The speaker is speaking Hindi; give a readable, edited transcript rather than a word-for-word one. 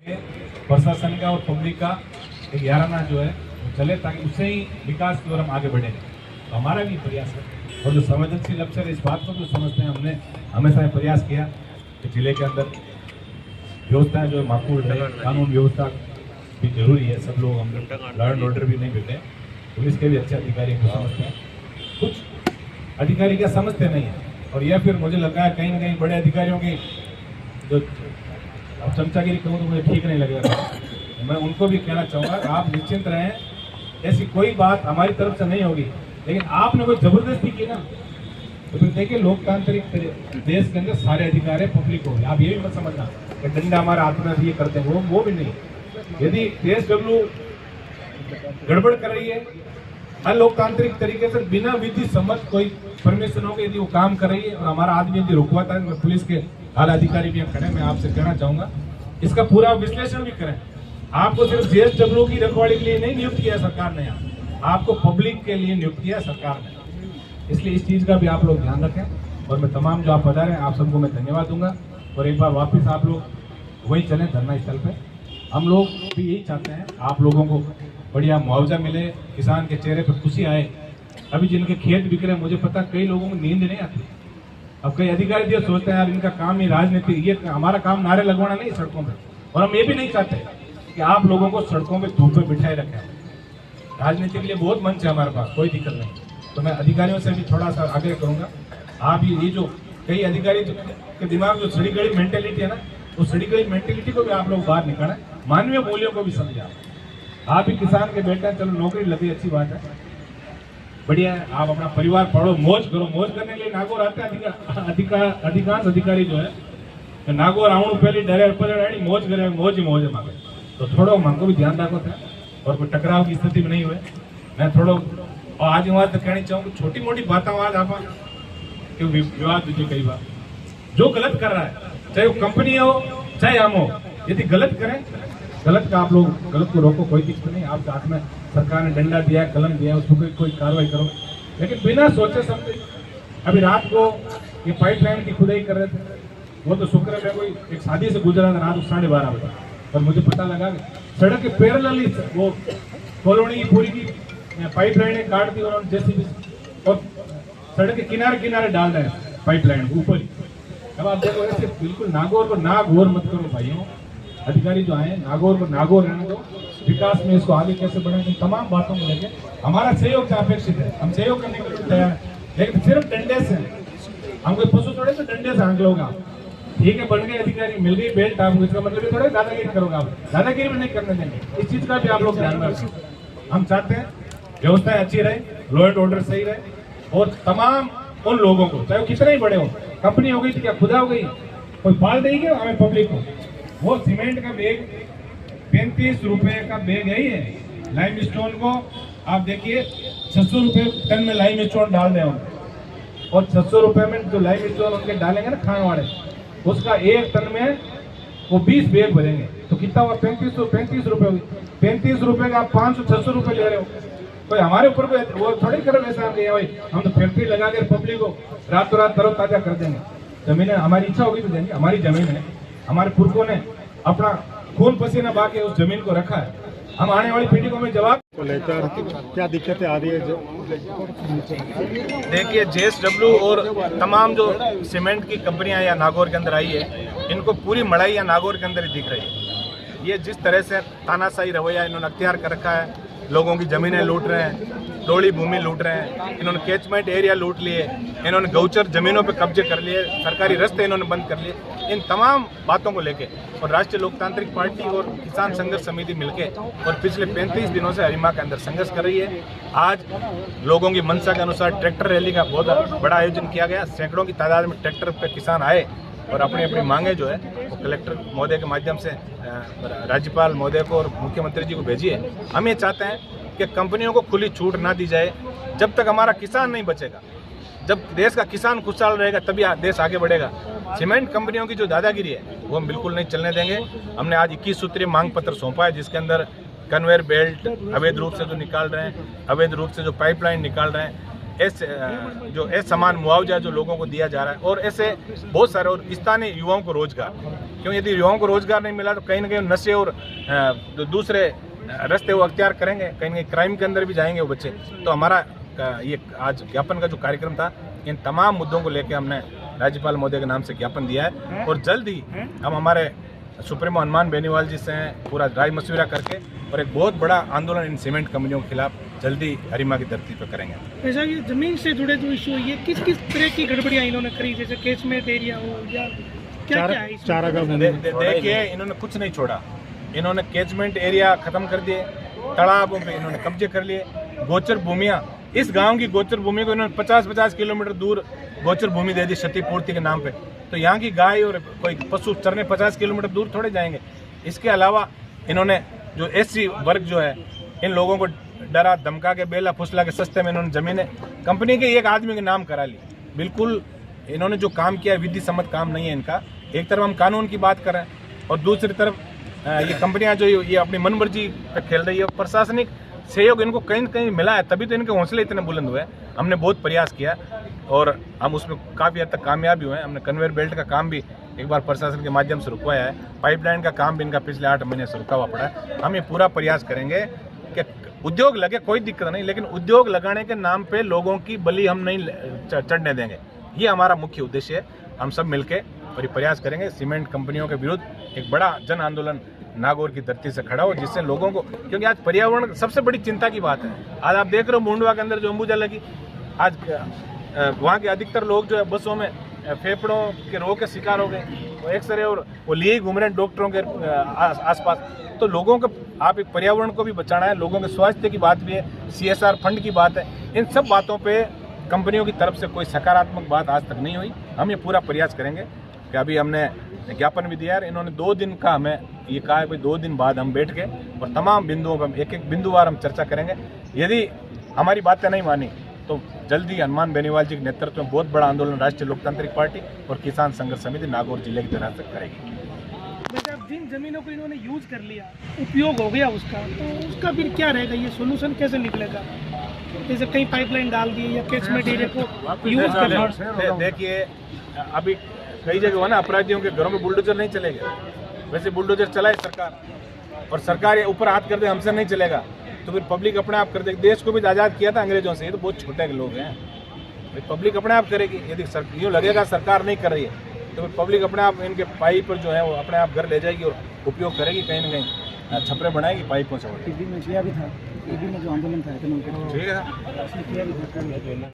प्रशासन का और पब्लिक का एक याराना जो है वो चले, ताकि उससे ही विकास की ओर हम आगे बढ़ेंगे। तो हमारा भी प्रयास है, और जो संवेदनशील अफसर इस बात को भी समझते हैं, हमने हमेशा ये प्रयास किया कि जिले के अंदर व्यवस्थाएं जो माकूल रहे, कानून व्यवस्था भी जरूरी है। सब लोग हम लॉ एंड ऑर्डर भी नहीं बैठे, पुलिस के भी अच्छे अधिकारी को समझते हैं, कुछ अधिकारी क्या समझते नहीं है। और यह फिर मुझे लगा है कहीं ना कहीं बड़े अधिकारियों की जो अब चमचागिरी कहूँ तो मुझे ठीक नहीं लगेगा। मैं उनको भी कहना चाहूँगा कि आप निश्चिंत रहें, ऐसी कोई बात हमारी तरफ से नहीं होगी। लेकिन आपने कोई जबरदस्ती की ना, तो फिर देखिए लोकतांत्रिक देश के अंदर सारे अधिकार है पब्लिक हो गए। आप ये भी मत समझना कि डंडा हमारा हाथ में ये करते हैं, वो भी नहीं। यदि TSW गड़बड़ कर रही है अलोकतांत्रिक तरीके से, बिना विधि सम्मत कोई परमिशन हो, यदि वो काम कर रही है और हमारा आदमी यदि रुकवाता है, पुलिस के आला अधिकारी भी खड़े, मैं आपसे कहना चाहूंगा इसका पूरा विश्लेषण भी करें। आपको सिर्फ TSW की रखवाली के लिए नहीं नियुक्त किया सरकार ने, आपको पब्लिक के लिए नियुक्त किया सरकार ने। इसलिए इस चीज का भी आप लोग ध्यान रखें। और मैं तमाम जो आप पधारे हैं आप सबको मैं धन्यवाद दूंगा। और एक बार वापस आप लोग वहीं चलें धरना स्थल पे। हम लोग भी यही चाहते हैं आप लोगों को बढ़िया मुआवजा मिले, किसान के चेहरे पर खुशी आए। अभी जिनके खेत बिक रहे हैं, मुझे पता कई लोगों को नींद नहीं आती। अब कई अधिकारी जो सोचते हैं यार इनका काम ही राजनीति, ये हमारा काम नारे लगवाना नहीं सड़कों पे। और हम ये भी नहीं चाहते कि आप लोगों को सड़कों पे धूप में बिठाए रखें। राजनीति के लिए बहुत मंच है हमारे पास, कोई दिक्कत नहीं। तो मैं अधिकारियों से भी थोड़ा सा आग्रह करूंगा, आप ये जो कई अधिकारी के दिमाग जो सड़ी गड़ी मेंटेलिटी है ना, उस सड़ी गड़ी मेंटेलिटी को भी आप लोग बाहर निकालें, मानवीय मूल्यों को भी समझा। आप ही किसान के बेटे हैं, चलो नौकरी लगी अच्छी बात है, बढ़िया है। आप अपना परिवार पढ़ो, मौज करो। मौज करने के लिए नागौर आते हैं अधिकांश अधिकारी जो है नागौर आऊँ पहले डरे पड़े मौज करे, मौज ही मौज है मांगे। तो थोड़ा हमको भी ध्यान रखो था, और कोई टकराव की स्थिति में नहीं हुए। मैं थोड़ा और आज बात तो कहनी चाहूँगी, छोटी मोटी बातें आज आप विवाद दीजिए। कई बार जो गलत कर रहा है, चाहे वो कंपनी हो चाहे हम हो, यदि गलत करें, गलत का आप लोग गलत को रोको, कोई दिक्कत नहीं। आपके हाथ में सरकार ने डंडा दिया है, कलम दिया है, उसको कोई कार्रवाई करो, लेकिन बिना सोचे समझे। अभी रात को ये पाइपलाइन की खुदाई कर रहे थे, वो तो शुक्र है कोई एक शादी से गुजरा था रात 12:30 बजे, और मुझे पता लगा कि सड़क के पैरेलल वो कॉलोनी की पूरी की पाइपलाइनें काट दी उन्होंने जेसीबी, और सड़क के किनारे किनारे डाल रहे हैं पाइपलाइन ऊपर ही। अब आप देखो ऐसे बिल्कुल नागौर को नागौर मत करो भाइयों। अधिकारी जो आए नागौर को नागौर रहने दो, विकास में इसको आगे कैसे बढ़ाएं, तमाम बातों को लेकर हमारा सहयोग अपेक्षित है। हम सहयोग करने के लिए तैयार हैं, लेकिन सिर्फ डंडे से हम कोई पशु थोड़े तो डंडे से आंक लोगा। ठीक है, बन गए अधिकारी, मिल गई बेल्ट, आपको इसका मतलब थोड़े दादागिरी करोगे आप, दादागिरी भी नहीं करने देंगे। इस चीज का भी आप लोग ध्यान रखें। हम चाहते हैं व्यवस्थाएं अच्छी रहे, लॉ एंड ऑर्डर सही रहे, और तमाम उन लोगों को, चाहे वो कितने ही बड़े हो, कंपनी हो गई थी क्या खुदा हो गई, कोई पाल देगी हमें पब्लिक को। वो सीमेंट का बैग 35 रुपए का बैग है, ये लाइम स्टोन को आप देखिए 600 रुपए टन में लाइम स्टोन डाल रहे होंगे, और 600 रुपए में जो लाइम स्टोन उनके डालेंगे ना खाने वाले, उसका 1 टन में वो 20 बैग भरेंगे, तो कितना हुआ 35 रुपए हुई। 35 रुपए का आप 500-600 रुपए ले रहे हो। कोई हमारे ऊपर वो थोड़ी करो ऐसा भाई हम तो फैक्ट्री लगा के पब्लिक को रातों रात तरोताजा कर देंगे। जमीनें हमारी इच्छा होगी तो देंगे, हमारी जमीन है, हमारे पुरखों ने अपना खून पसीना बहा के उस जमीन को रखा है। हम आने वाली पीढ़ी को हमें जवाब को लेकर क्या दिक्कतें आ रही है? देखिए JSW और तमाम जो सीमेंट की कंपनियां या नागौर के अंदर आई है, इनको पूरी मड़ाई या नागौर के अंदर ही दिख रही है। ये जिस तरह से तानाशाही रवैया इन्होंने अख्तियार कर रखा है, लोगों की ज़मीनें लूट रहे हैं, डोली भूमि लूट रहे हैं, इन्होंने कैचमेंट एरिया लूट लिए, इन्होंने गौचर ज़मीनों पे कब्जे कर लिए, सरकारी रास्ते इन्होंने बंद कर लिए। इन तमाम बातों को लेके और राष्ट्रीय लोकतांत्रिक पार्टी और किसान संघर्ष समिति मिलके और पिछले 35 दिनों से हरिमा के अंदर संघर्ष कर रही है। आज लोगों की मंशा के अनुसार ट्रैक्टर रैली का बहुत बड़ा आयोजन किया गया। सैकड़ों की तादाद में ट्रैक्टर पे किसान आए और अपनी अपनी मांगे जो है वो कलेक्टर महोदय के माध्यम से राज्यपाल महोदय को और मुख्यमंत्री जी को भेजी है। हम ये चाहते हैं कि कंपनियों को खुली छूट ना दी जाए जब तक हमारा किसान नहीं बचेगा। जब देश का किसान खुशहाल रहेगा तभी देश आगे बढ़ेगा। सीमेंट कंपनियों की जो दादागिरी है वो हम बिल्कुल नहीं चलने देंगे। हमने आज 21 सूत्रीय मांग पत्र सौंपा है, जिसके अंदर कन्वेयर बेल्ट अवैध रूप से जो निकाल रहे हैं, अवैध रूप से जो पाइपलाइन निकाल रहे हैं, जो समान मुआवजा जो लोगों को दिया जा रहा है, और ऐसे बहुत सारे और स्थानीय युवाओं को रोजगार, क्योंकि यदि युवाओं को रोजगार नहीं मिला तो कहीं ना कहीं नशे और दूसरे रास्ते वो अख्तियार करेंगे, कहीं ना कहीं क्राइम के अंदर भी जाएंगे वो बच्चे। तो हमारा ये आज ज्ञापन का जो कार्यक्रम था, इन तमाम मुद्दों को लेकर हमने राज्यपाल महोदय के नाम से ज्ञापन दिया है, और जल्द ही हम हमारे सुप्रीमो हनुमान बेनीवाल जी से पूरा राय मशविरा करके और एक बहुत बड़ा आंदोलन इन सीमेंट कंपनियों के खिलाफ जल्दी हरिमा की धरती पर करेंगे। ऐसा ये जमीन से जुड़े जो इशू ये किस किस तरह की गड़बड़ियाँ इन्होंने करी, जैसे केचमेंट एरिया हो या क्या क्या है इसमें? चारागाह देखिए, इन्होंने कुछ नहीं छोड़ा। इन्होंने कैचमेंट एरिया खत्म कर दिए, तालाबों पे इन्होंने कब्जे कर लिए, गोचर भूमियाँ, इस गांव की गोचर भूमि को इन्होंने 50-50 किलोमीटर दूर गोचर भूमि दे दी क्षतिपूर्ति के नाम पे। तो यहाँ की गाय और कोई पशु चरने 50 किलोमीटर दूर थोड़े जाएंगे। इसके अलावा इन्होंने जो एससी वर्ग जो है, इन लोगों को डरा धमका के बेला फुसला के सस्ते में इन्होंने जमीनें कंपनी के एक आदमी के नाम करा ली। बिल्कुल इन्होंने जो काम किया विधि सम्मत काम नहीं है इनका। एक तरफ हम कानून की बात कर रहे हैं और दूसरी तरफ ये कंपनियां जो ये अपनी मनमर्जी पे खेल रही है। प्रशासनिक सहयोग इनको कहीं न कहीं मिला है, तभी तो इनके हौसले इतने बुलंद हुए। हमने बहुत प्रयास किया और हम उसमें काफ़ी हद तक कामयाब भी हुए। हमने कन्वेयर बेल्ट का काम भी एक बार प्रशासन के माध्यम से रुकवाया है, पाइपलाइन का काम भी इनका पिछले 8 महीने से रुका हुआ पड़ा है। हम ये पूरा प्रयास करेंगे कि उद्योग लगे, कोई दिक्कत नहीं, लेकिन उद्योग लगाने के नाम पे लोगों की बलि हम नहीं चढ़ने देंगे। ये हमारा मुख्य उद्देश्य है। हम सब मिलके और ये प्रयास करेंगे सीमेंट कंपनियों के विरुद्ध एक बड़ा जन आंदोलन नागौर की धरती से खड़ा हो, जिससे लोगों को, क्योंकि आज पर्यावरण सबसे बड़ी चिंता की बात है। आज आप देख रहे हो मुंडवा के अंदर जो अंबुजा लगी, आज वहाँ के अधिकतर लोग जो है बसों में फेफड़ों के रोग के शिकार हो गए, वो एक्सरे और वो लिए घूम रहे हैं डॉक्टरों के आसपास। तो लोगों को आप एक पर्यावरण को भी बचाना है, लोगों के स्वास्थ्य की बात भी है, CSR फंड की बात है। इन सब बातों पे कंपनियों की तरफ से कोई सकारात्मक बात आज तक नहीं हुई। हम ये पूरा प्रयास करेंगे कि अभी हमने ज्ञापन भी दिया है। इन्होंने 2 दिन का हमें ये कहा है, भाई 2 दिन बाद हम बैठ के और तमाम बिंदुओं पर एक बिंदुवार हम चर्चा करेंगे। यदि हमारी बातें नहीं मानी तो जल्दी हनुमान बेनीवाल जी के नेतृत्व में बहुत बड़ा आंदोलन राष्ट्रीय लोकतांत्रिक पार्टी और किसान संघर्ष समिति नागौर जिले की तरफ से करेगी। वैसे अब जिन जमीनों को इन्होंने यूज कर लिया, उपयोग हो गया उसका, तो उसका फिर क्या रहेगा? ये सोल्यूशन कैसे निकलेगा? जैसे कहीं पाइपलाइन डाल दी या कैचमेंट एरिया को यूज कर, देखिए अभी कई जगह हो ना, अपराधियों के घरों में बुलडोजर नहीं चलेगा, वैसे बुलडोजर चलाए सरकार, और सरकार ये ऊपर हाथ कर दे हमसे नहीं चलेगा, तो फिर पब्लिक अपने आप कर देगी। देश को भी आज़ाद किया था अंग्रेजों से, ये तो बहुत छोटे लोग हैं, पब्लिक अपने आप करेगी। यदि यूँ लगेगा सरकार नहीं कर रही है तो फिर पब्लिक अपने आप इनके पाइप पर जो है वो अपने आप घर ले जाएगी और उपयोग करेगी, कहीं ना कहीं छपरे बनाएगी पाइपों से। टीवी में किया भी था, टीवी में जो आंदोलन था ठीक है।